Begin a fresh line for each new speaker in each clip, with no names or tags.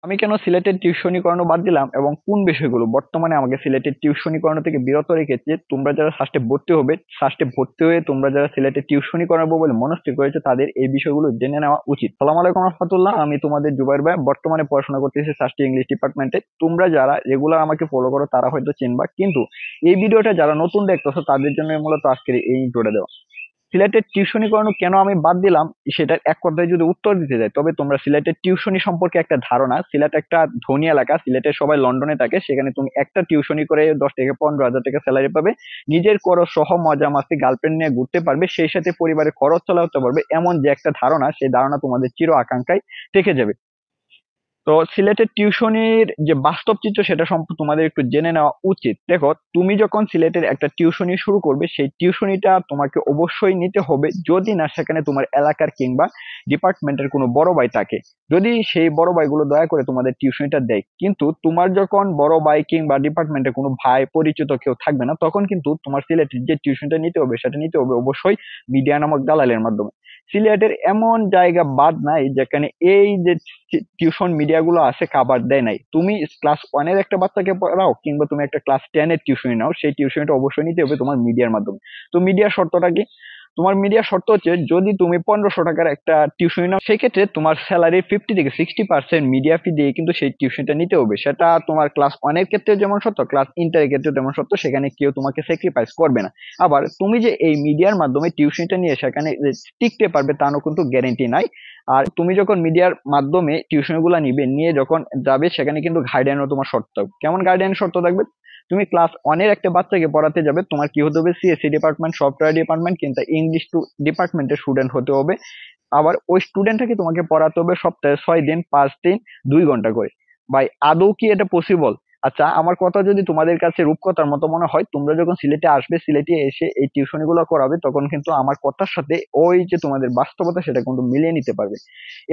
আমি কেন সিলেটের টিউশনি করানো বাদ দিলাম এবং কোন বিষয়গুলো বর্তমানে আমাকে সিলেটের টিউশনি করানো থেকে বিরত রেখেছে, তোমরা যারা ফার্স্টে ভর্তি হবে, ফার্স্টে ভর্তি হয়ে তোমরা যারা সিলেটে টিউশনি করাবো বলে মনস্থির করেছো, তাদের এই বিষয়গুলো জেনে নেওয়া উচিত। সালাম আলাইকুম রহমতুল্লাহ, আমি তোমাদের জুবাইর ভাই, বর্তমানে পড়াশোনা করতেছি ফার্স্ট ইংলিশ ডিপার্টমেন্টে। তোমরা যারা রেগুলার আমাকে ফলো করো তারা হয়তো চিনবা, কিন্তু এই ভিডিওটা যারা নতুন দেখতেছো তাদের জন্য মূলত আজকের এই ইন্ট্রোটা দেওয়া। সিলেটের টিউশনি করানো কেন আমি বাদ দিলাম, সেটার এক কথায় যদি উত্তর দিতে যাই, তবে তোমরা সিলেটের টিউশনি সম্পর্কে একটা ধারণা, সিলেট একটা ধনী এলাকা, সিলেটের সবাই লন্ডনে থাকে, সেখানে তুমি একটা টিউশনি করে 10 থেকে 15 হাজার টাকা স্যালারি পাবে, নিজের খরচ সহ মজা মাস্তি গার্লফ্রেন্ড নিয়ে ঘুরতে পারবে, সেই সাথে পরিবারের খরচ চালাতে পারবে, এমন যে একটা ধারণা, সেই ধারণা তোমাদের চির আকাঙ্ক্ষায় থেকে যাবে। তো সিলেটের টিউশনির যে বাস্তব চিত্র সেটা সম্পর্কে তোমাদের একটু জেনে নেওয়া উচিত। দেখো, তুমি যখন সিলেটের একটা টিউশনি শুরু করবে, সেই টিউশনিটা তোমাকে অবশ্যই নিতে হবে যদি না সেখানে তোমার এলাকার কিংবা ডিপার্টমেন্টের কোনো বড় ভাই থাকে। যদি সেই বড় ভাইগুলো দয়া করে তোমাদের টিউশনিটা দেয়, কিন্তু তোমার যখন বড় ভাই কিংবা ডিপার্টমেন্টে কোনো ভাই পরিচিত কেউ থাকবে না, তখন কিন্তু তোমার সিলেটের যে টিউশনটা নিতে হবে সেটা নিতে হবে অবশ্যই মিডিয়া নামক দালালের মাধ্যমে। সিলেটের এমন জায়গা বাদ নাই যেখানে এই যে টিউশন মিডিয়া গুলো আছে কাভার দেয় নাই। তুমি ক্লাস 1 এর একটা বাচ্চাকে পড়াও কিংবা তুমি একটা ক্লাস 10 এর টিউশন নাও, সেই টিউশনটা অবশ্যই নিতে হবে তোমার মিডিয়ার মাধ্যমে। তো মিডিয়ার শর্তটা কি? তোমার মিডিয়ার শর্ত হচ্ছে, যদি তুমি 1500 টাকার একটা টিউশন নাও, সেক্ষেত্রে তোমার স্যালারির 50 থেকে 60% মিডিয়া ফি দিয়ে কিন্তু সেই টিউশনটা নিতে হবে। সেটা তোমার ক্লাস 1 এর ক্ষেত্রে যেমন সত্য, ক্লাস ইন্টারের ক্ষেত্রে তেমন সত্য, সেখানে কেউ তোমাকে স্যাক্রিফাইস করবে না। আবার তুমি যে এই মিডিয়ার মাধ্যমে টিউশনটা নিয়ে সেখানে যে টিকতে পারবে তারও কিন্তু গ্যারেন্টি নাই। আর তুমি যখন মিডিয়ার মাধ্যমে টিউশন গুলা নিবে, নিয়ে যখন যাবে, সেখানে কিন্তু গাইডলাইনও তোমার শর্ত থাকবে। কেমন গাইডলাইন শর্ত থাকবে? তুমি ক্লাস 1 এর একটা বাচ্চাকে পড়াতে যাবে, তোমার কি হতে হবে? সিএসসি ডিপার্টমেন্ট, সফটওয়্যার ডিপার্টমেন্ট কিন্তু ইংলিশ টু ডিপার্টমেন্টের স্টুডেন্ট হতে হবে। আবার ওই স্টুডেন্টটাকে তোমাকে পড়াতে হবে সপ্তাহে 6 দিন, 5 দিন, 2 ঘন্টা করে। ভাই, আদৌ কি এটা পসিবল? আচ্ছা, আমার কথা যদি তোমাদের কাছে রূপকথার মতো মনে হয়, তোমরা যখন সিলেটে আসবে, সিলেটে এসে এই টিউশনি গুলো করাবে, তখন কিন্তু আমার কথার সাথে ওই যে তোমাদের বাস্তবতা সেটা কিন্তু মিলিয়ে নিতে পারবে।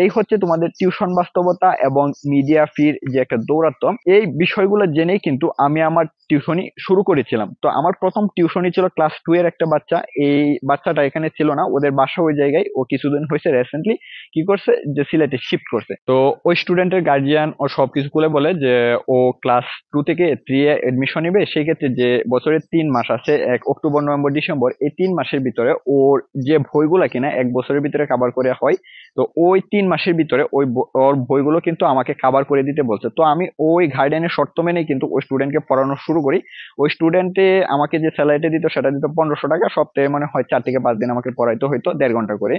এই হচ্ছে তোমাদের টিউশন বাস্তবতা এবং মিডিয়া ফির যে একটা দৌরাত্ম। এই বিষয়গুলো জেনেই কিন্তু আমি আমার টিউশনি শুরু করেছিলাম। তো আমার প্রথম টিউশনি ছিল ক্লাস 2 এর একটা বাচ্চা। এই বাচ্চাটা এখানে ছিল না, ওদের বাসা ওই জায়গায়। ও কিছুদিন হয়েছে রিসেন্টলি কি করছে, যে সিলেটে শিফট করছে। তো ওই স্টুডেন্টের গার্জিয়ান ও সবকিছু খুলে বলে যে ও ক্লাস 2 থেকে 3 এ এডমিশন নিবে, সেই ক্ষেত্রে যে বছরের 3 মাস আছে, এক অক্টোবর নভেম্বর ডিসেম্বর, এই 3 মাসের ভিতরে ওর যে বইগুলা কিনা 1 বছরের ভিতরে কাভার করে হয়। তো ওই 3 মাসের ভিতরে ওর বইগুলো কিন্তু আমাকে কাভার করে দিতে বলছে। তো আমি ওই গাইডলাইনের শর্ত মেনে কিন্তু ওই স্টুডেন্টকে পড়ানো শুরু করি। ওই স্টুডেন্টে আমাকে যে স্যালারিটা দিত সেটা দিত 1500 টাকা, সপ্তাহে মানে হয় 4 থেকে 5 দিন আমাকে পড়াইতে হইতো 1.5 ঘন্টা করে।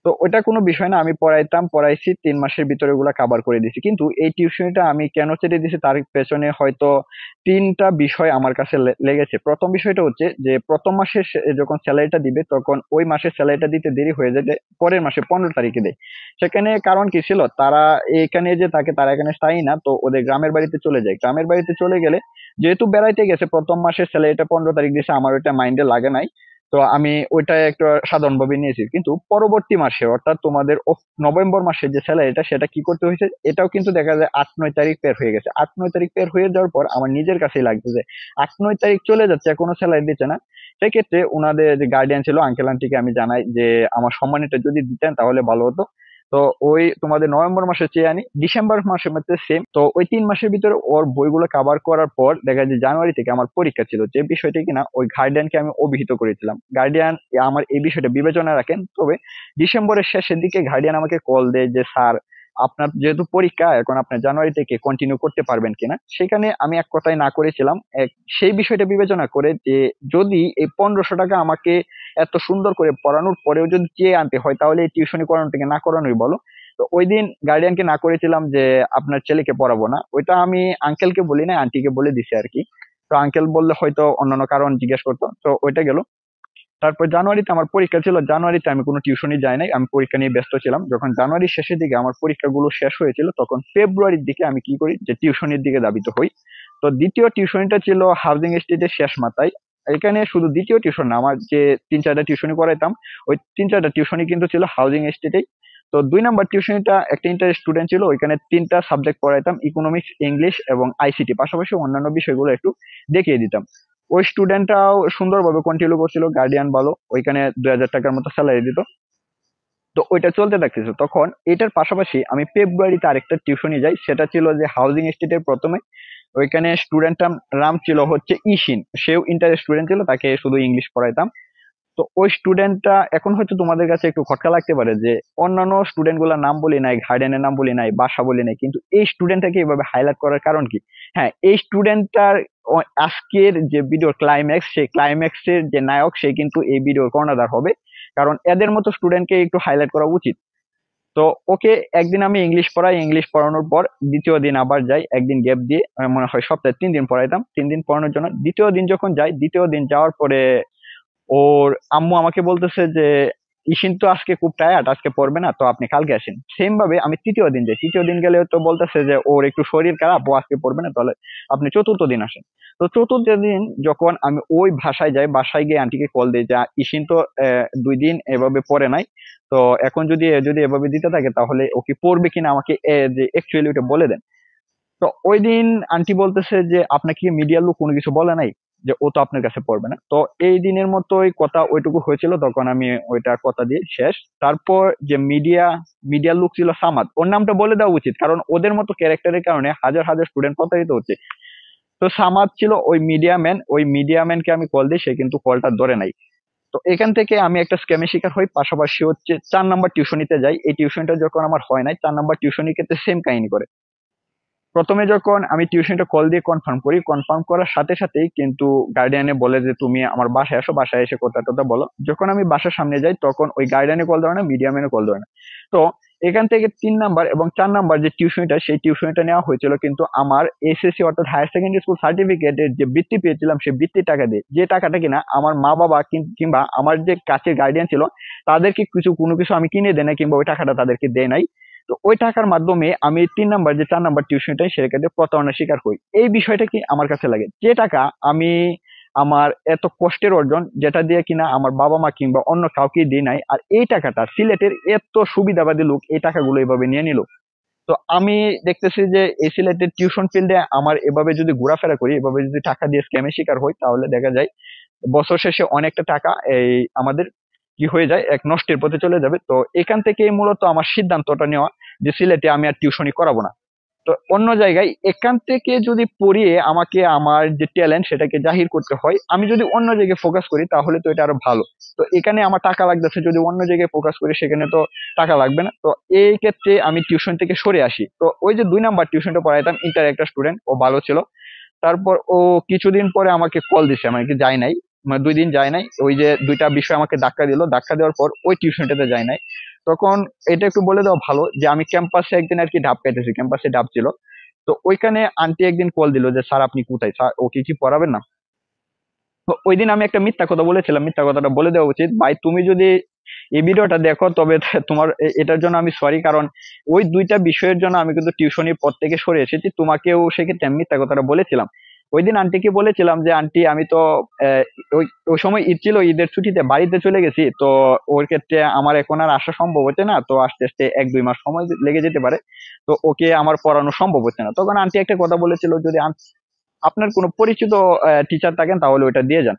তো ওটা কোনো বিষয় না, আমি পড়াইতাম, পড়াইছি, 3 মাসের ভিতরে ওগুলা কাভার করে দিছি। কিন্তু এই টিউশনিটা আমি কেন ছেড়ে দিছি, তার পেছনে হয়তো 3টা বিষয় আমার কাছে লেগেছে। প্রথম বিষয়টা হচ্ছে যে প্রথম মাসে যখন স্যালারিটা দিবে, তখন ওই মাসের স্যালারিটা দিতে দেরি হয়ে যায়, যে পরের মাসে 15 তারিখে দেয়। সেখানে কারণ কি ছিল, তারা এখানে যে থাকে তারা এখানে স্থায়ী না, তো ওদের গ্রামের বাড়িতে চলে যায়। গ্রামের বাড়িতে চলে গেলে যেহেতু বেড়াইতে গেছে, প্রথম মাসের স্যালারিটা 15 তারিখ দিয়েছে, আমার ওইটা মাইন্ডে লাগে নাই। তো আমি ওইটা একটা সাধারণভাবে নিয়েছি। কিন্তু পরবর্তী মাসে, অর্থাৎ তোমাদের নভেম্বর মাসে যে স্যালারিটা, সেটা কি করতে হয়েছে, এটাও কিন্তু দেখা যায় 8-9 তারিখ পের হয়ে গেছে। 8-9 তারিখ পের হয়ে যাওয়ার পর আমার নিজের কাছেই লাগতেছে 8-9 তারিখ চলে যাচ্ছে, এখনো স্যালারি দিচ্ছে না। সেক্ষেত্রে ওনাদের যে গার্ডিয়ান ছিল, আঙ্কেল আন্টিকে আমি জানাই যে আমার সম্মানিটা যদি দিতেন তাহলে ভালো হতো। তো ওই তোমাদের নভেম্বর মাসে চেয়ে আনি, ডিসেম্বর মাসের মধ্যে সেম। তো ওই 3 মাসের ভিতরে ওর বইগুলো কাভার করার পর দেখা যায় জানুয়ারি থেকে আমার পরীক্ষা ছিল, যে বিষয়টা কিনা ওই গার্ডিয়ানকে আমি অভিহিত করেছিলাম। গার্ডিয়ান আমার এই বিষয়টা বিবেচনা রাখেন। তবে ডিসেম্বরের শেষের দিকে গার্ডিয়ান আমাকে কল দেয় যে স্যার, আপনার যেহেতু পরীক্ষা, এখন আপনি জানুয়ারি থেকে কন্টিনিউ করতে পারবেন কিনা। সেখানে আমি এক কথায় না করেছিলাম। সেই বিষয়টা বিবেচনা করে যে যদি এই 1500 টাকা আমাকে এত সুন্দর করে পড়ানোর পরেও যদি চেয়ে আনতে হয়, তাহলে এই টিউশনি করানো থেকে না করানোই বলো। তো ওই দিন গার্ডিয়ানকে না করেছিলাম যে আপনার ছেলেকে পড়াবো না। ওইটা আমি আঙ্কেলকে বলি না, আন্টিকে বলে দিছি আর কি। তো আঙ্কেল বললে হয়তো অন্যান্য কারণ জিজ্ঞেস করতো, তো ওইটা গেল। তারপর জানুয়ারিতে আমার পরীক্ষা ছিল। জানুয়ারিতে আমি কোনো টিউশনই যাই নাই, আমি পরীক্ষা নিয়ে ব্যস্ত ছিলাম। যখন জানুয়ারির শেষের দিকে আমার পরীক্ষাগুলো শেষ হয়েছিল, তখন ফেব্রুয়ারির দিকে আমি কি করি, যে টিউশনির দিকে ধাবিত হই। তো দ্বিতীয় টিউশনিটা ছিল হাউজিং এস্টেটের শেষ মাথায়। এখানে শুধু দ্বিতীয় টিউশন না, আমার যে 3-4টা টিউশনি করাইতাম, ওই 3-4টা টিউশনি কিন্তু ছিল হাউজিং এস্টেটেই। তো 2 নম্বর টিউশনিটা একটা ইন্টার স্টুডেন্ট ছিল, ওইখানে 3টা সাবজেক্ট পড়াইতাম, ইকোনমিক্স, ইংলিশ এবং আইসিটি, পাশাপাশি অন্যান্য বিষয়গুলো একটু দেখিয়ে দিতাম। ওই স্টুডেন্টটাও সুন্দরভাবে কন্টিনিউ করছিল, গার্ডিয়ান ভালো, ওইখানে 2000 টাকার মতো স্যালারি দিত। তো ওইটা চলতে থাকতেছে। তখন এটার পাশাপাশি আমি ফেব্রুয়ারিতে আরেকটা টিউশনি যাই, সেটা ছিল যে হাউজিং এস্টেটের প্রথমে। ওইখানে স্টুডেন্টটার নাম ছিল হচ্ছে ইশিন, সেও ইন্টার স্টুডেন্ট ছিল, তাকে শুধু ইংলিশ পড়াইতাম। তো ওই স্টুডেন্টটা এখন হয়তো তোমাদের কাছে একটু খটকা লাগতে পারে যে অন্যান্য স্টুডেন্ট গুলার নাম বলি নাই, গার্ডিয়ানের নাম বলি নাই, বাসা বলি নাই, কিন্তু এই স্টুডেন্টটাকে এভাবে হাইলাইট করার কারণ কি? হ্যাঁ, এই স্টুডেন্টটার আজকের যে ভিডিও ক্লাইম্যাক্স, সেই ক্লাইম্যাক্সের যে নায়ক সে কিন্তু এই ভিডিওর কর্ণধার হবে, কারণ এদের মতো স্টুডেন্টকে একটু হাইলাইট করা উচিত। তো ওকে একদিন আমি ইংলিশ পড়াই, ইংলিশ পড়ানোর পর দ্বিতীয় দিন আবার যাই, একদিন গ্যাপ দিয়ে, মনে হয় সপ্তাহে 3 দিন পড়াইতাম, 3 দিন পড়ানোর জন্য। দ্বিতীয় দিন যখন যাই, দ্বিতীয় দিন যাওয়ার পরে ওর আম্মু আমাকে বলতেছে যে ইশিন তো আজকে খুব টায়ার্ড, আজকে পড়বে না, তো আপনি কালকে আসেন। সেম ভাবে আমি তৃতীয় দিন যাই, তৃতীয় দিন গেলে তো বলতেছে যে ওর একটু শরীর খারাপ, ও আজকে পড়বে না, তাহলে আপনি চতুর্থ দিন আসেন। তো চতুর্থ দিন যখন আমি ওই বাসায় যাই, বাসায় গিয়ে আন্টিকে কল দিই যে ইশিন তো 2 দিন এভাবে পড়ে নাই, তো এখন যদি যদি এভাবে দিতে থাকে তাহলে ও কি পড়বে কিনা আমাকে যে একচুয়ালি ওটা বলে দেন। তো ওই দিন আন্টি বলতেছে যে আপনাকে কি মিডিয়ার লোক কোনো কিছু বলে নাই যে ও তো আপনার কাছে পড়বে না? তো এই দিনের মতোই কথা ওইটুকু হয়েছিল, তখন আমি ওইটা কথা দিয়ে শেষ। তারপর যে মিডিয়ার লোক ছিল সামাদ, ওর নামটা বলে দেওয়া উচিত, কারণ ওদের মতো ক্যারেক্টারের কারণে হাজার হাজার স্টুডেন্ট প্রতারিত হচ্ছে। তো সামাদ ছিল ওই মিডিয়া ম্যান, ওই মিডিয়া ম্যানকে আমি কল দিই, সে কিন্তু কলটা ধরে নাই। তো এখান থেকে আমি একটা স্ক্যামের শিকার হই, পাশাপাশি হচ্ছে 4 নাম্বার টিউশনিতে যাই। এই টিউশনটা যখন আমার হয় নাই, 4 নাম্বার টিউশনির ক্ষেত্রে সেম কাহিনী করে। প্রথমে যখন আমি টিউশনটা কল দিয়ে কনফার্ম করি, কনফার্ম করার সাথে সাথেই কিন্তু গার্ডিয়ানে বলে যে তুমি আমার বাসায় আসো, বাসায় এসে কথা টথা বলো। যখন আমি বাসার সামনে যাই তখন ওই গার্ডিয়ানে কল ধরে না, মিডিয়ামেনে কল ধরে না। তো এখান থেকে 3 নাম্বার এবং 4 নাম্বার যে টিউশনটা, সেই টিউশনটা নেওয়া হয়েছিল কিন্তু আমার এসএসসি অর্থাৎ হায়ার সেকেন্ডারি স্কুল সার্টিফিকেটের যে বৃত্তি পেয়েছিলাম, সেই বৃত্তির টাকা দিয়ে, যে টাকাটা কিনা আমার মা বাবা কিংবা আমার যে কাছের গার্ডিয়ান ছিল তাদেরকে কোনো কিছু আমি কিনে দেয় নাই, কিংবা ওই টাকাটা তাদেরকে দেয় নাই। তো ওই টাকার মাধ্যমে আমি 3 নাম্বার যে 4 নাম্বার টিউশনটাই সেটাকে প্রতারণার শিকার হই। এই বিষয়টা কি আমার কাছে লাগে, যে টাকা আমি আমার এত কষ্টের অর্জন, যেটা দিয়ে কিনা আমার বাবা মা কিংবা অন্য কাউকে দিই নাই, আর এই টাকাটা সিলেটের এত সুবিধাবাদী লোক এই টাকাগুলো এভাবে নিয়ে নিল। তো আমি দেখতেছি যে এই সিলেটের টিউশন ফিল্ডে আমার এভাবে যদি ঘোরাফেরা করি, এভাবে যদি টাকা দিয়ে স্ক্যামের শিকার হই, তাহলে দেখা যায় বছর শেষে অনেকটা টাকা এই আমাদের কি হয়ে যায়, এক নষ্টের পথে চলে যাবে। তো এখান থেকে মূলত আমার সিদ্ধান্তটা নেওয়া যে সিলেটে আমি আর টিউশনি করাবো না। তো অন্য জায়গায় এখান থেকে যদি পড়িয়ে আমাকে আমার যে ট্যালেন্ট সেটাকে জাহির করতে হয়, আমি যদি অন্য জায়গায় ফোকাস করি তাহলে তো এটা আরো ভালো। তো এখানে আমার টাকা লাগতেছে, যদি অন্য জায়গায় ফোকাস করি সেখানে তো টাকা লাগবে না। তো এই ক্ষেত্রে আমি টিউশন থেকে সরে আসি। তো ওই যে 2 নাম্বার টিউশনটা পড়াইতাম, ইন্টার একটা স্টুডেন্ট, ও ভালো ছিল। তারপর ও কিছুদিন পরে আমাকে কল দিছে, আমাকে যাই নাই, মানে 2 দিন যায় নাই। ওই যে দুইটা বিষয় আমাকে ধাক্কা দিল, ধাক্কা দেওয়ার পর ওই টিউশনটাতে যায় নাই। তখন এটা একটু বলে দেওয়া ভালো যে আমি ক্যাম্পাসে একদিন আর কি ডাব খাইতেছি, ক্যাম্পাসে ডাব ছিল। তো ওইখানে আন্টি একদিন কল দিল যে স্যার আপনি কোথায়, স্যার ওকে কি পড়াবেন না? তো ওই দিন আমি একটা মিথ্যা কথা বলেছিলাম, মিথ্যা কথাটা বলে দেওয়া উচিত। ভাই তুমি যদি এই ভিডিওটা দেখো তবে তোমার এটার জন্য আমি সরি, কারণ ওই দুইটা বিষয়ের জন্য আমি কিন্তু টিউশনির পর থেকে সরে এসেছি, তোমাকেও সেক্ষেত্রে আমি মিথ্যা কথাটা বলেছিলাম। ওই দিন আন্টিকে বলেছিলাম যে আন্টি আমি তো আহ, ওই ওই সময় ঈদ ছিল, ঈদের ছুটিতে বাড়িতে চলে গেছি, তো ওর ক্ষেত্রে আমার এখন আর আসা সম্ভব হচ্ছে না, তো আস্তে আস্তে 1-2 মাস সময় লেগে যেতে পারে, তো ওকে আমার পড়ানো সম্ভব হচ্ছে না। তখন আন্টি একটা কথা বলেছিল, যদি আপনার কোনো পরিচিত টিচার থাকেন তাহলে ওইটা দিয়ে যান।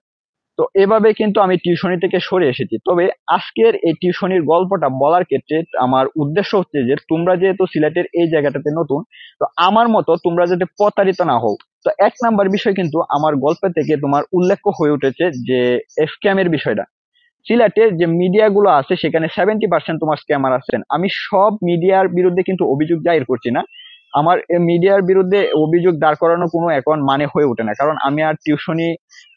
তো এভাবে কিন্তু আমি টিউশনি থেকে সরে এসেছি। তবে আজকের এই টিউশনির গল্পটা বলার ক্ষেত্রে আমার উদ্দেশ্য হচ্ছে যে তোমরা যেহেতু সিলেটের এই জায়গাটাতে নতুন, তো আমার মতো তোমরা যাতে প্রতারিত না হও। তো 1 নাম্বার বিষয় কিন্তু আমার গল্প থেকে তোমার উল্লেখ হয়ে উঠেছে যে স্ক্যামের বিষয়টা। সিলেটে যে মিডিয়া গুলো আছে সেখানে 70% তোমার স্ক্যামার আছেন। আমি সব মিডিয়ার বিরুদ্ধে কিন্তু অভিযোগ দায়ের করছি না, আমার মিডিয়ার বিরুদ্ধে অভিযোগ দাঁড় করানো কোনো এখন মানে হয়ে ওঠে না, কারণ আমি আর টিউশনি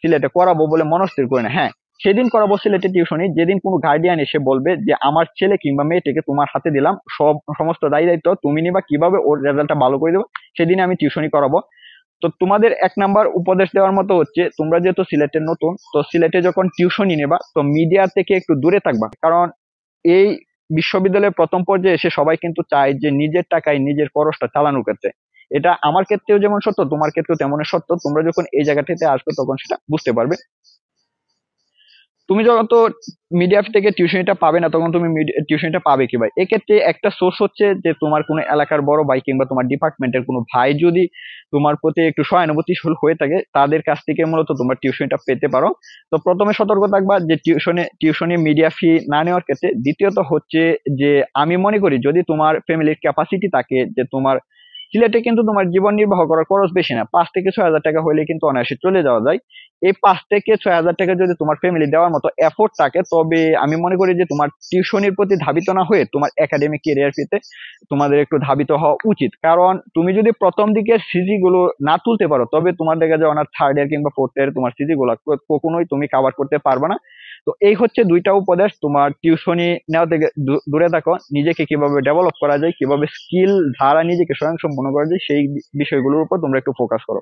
সিলেটে করাবো বলে মনস্থির করি না। হ্যাঁ, সেদিন করাবো সিলেটে টিউশনি যেদিন কোনো গার্ডিয়ান এসে বলবে যে আমার ছেলে কিংবা মেয়েটাকে তোমার হাতে দিলাম, সমস্ত দায়ী দায়িত্ব তুমি নিবা, কিভাবে ওর রেজাল্টটা ভালো করে দেবো সেদিন আমি টিউশনি করাবো। তো তোমাদের 1 নাম্বার উপদেশ দেওয়ার মতো হচ্ছে, তোমরা যেহেতু সিলেটের নতুন, তো সিলেটে যখন টিউশনি নেবা তো মিডিয়া থেকে একটু দূরে থাকবা, কারণ এই বিশ্ববিদ্যালয়ের প্রথম পর্যায়ে এসে সবাই কিন্তু চায় যে নিজের টাকায় নিজের খরচটা চালানোর ক্ষেত্রে। এটা আমার ক্ষেত্রেও যেমন সত্য, তোমার ক্ষেত্রেও তেমন সত্য। তোমরা যখন এই জায়গাটাতে আসবে তখন সেটা বুঝতে পারবে। তুমি যখন তো মিডিয়া থেকে টিউশনিটা পাবে না, তখন তুমি টিউশনিটা পাবে কি ভাই? এক্ষেত্রে একটা সোর্স হচ্ছে যে তোমার কোনো এলাকার বড় ভাই কিংবা তোমার ডিপার্টমেন্টের কোনো ভাই যদি তোমার প্রতি একটু সহানুভূতিশীল হয়ে থাকে, তাদের কাছ থেকে মূলত তোমরা টিউশনিটা পেতে পারো। তো প্রথমে সতর্ক থাকবা যে টিউশনি মিডিয়া ফি না নেওয়ার ক্ষেত্রে। দ্বিতীয়ত হচ্ছে যে আমি মনে করি যদি তোমার ফ্যামিলির ক্যাপাসিটি থাকে, যে তোমার সিলেটে কিন্তু তোমার জীবন নির্বাহ করার খরচ বেশি না, 5 থেকে 6 হাজার টাকা হলে কিন্তু অনায়াসে চলে যাওয়া যায়। এই 5 থেকে 6 হাজার টাকা যদি তোমার ফ্যামিলি দেওয়ার মতো এফোর্ট থাকে, তবে আমি মনে করি যে তোমার টিউশনির প্রতি ধাবিত না হয়ে তোমার একাডেমিক কেরিয়ার পেতে তোমাদের একটু ধাবিত হওয়া উচিত। কারণ তুমি যদি প্রথম দিকের সিজি গুলো না তুলতে পারো, তবে তোমার দেখা যায় অনার থার্ড ইয়ার কিংবা ফোর্থ ইয়ার তোমার সিজি গুলো কখনোই তুমি কাভার করতে পারবে না। তো এই হচ্ছে দুইটা উপদেশ, তোমার টিউশনি নেওয়া থেকে দূরে থাকো, নিজেকে কিভাবে ডেভেলপ করা যায়, কিভাবে স্কিল দ্বারা নিজেকে স্বয়ংসম্পূর্ণ করা যায়, সেই বিষয়গুলোর উপর তোমরা একটু ফোকাস করো।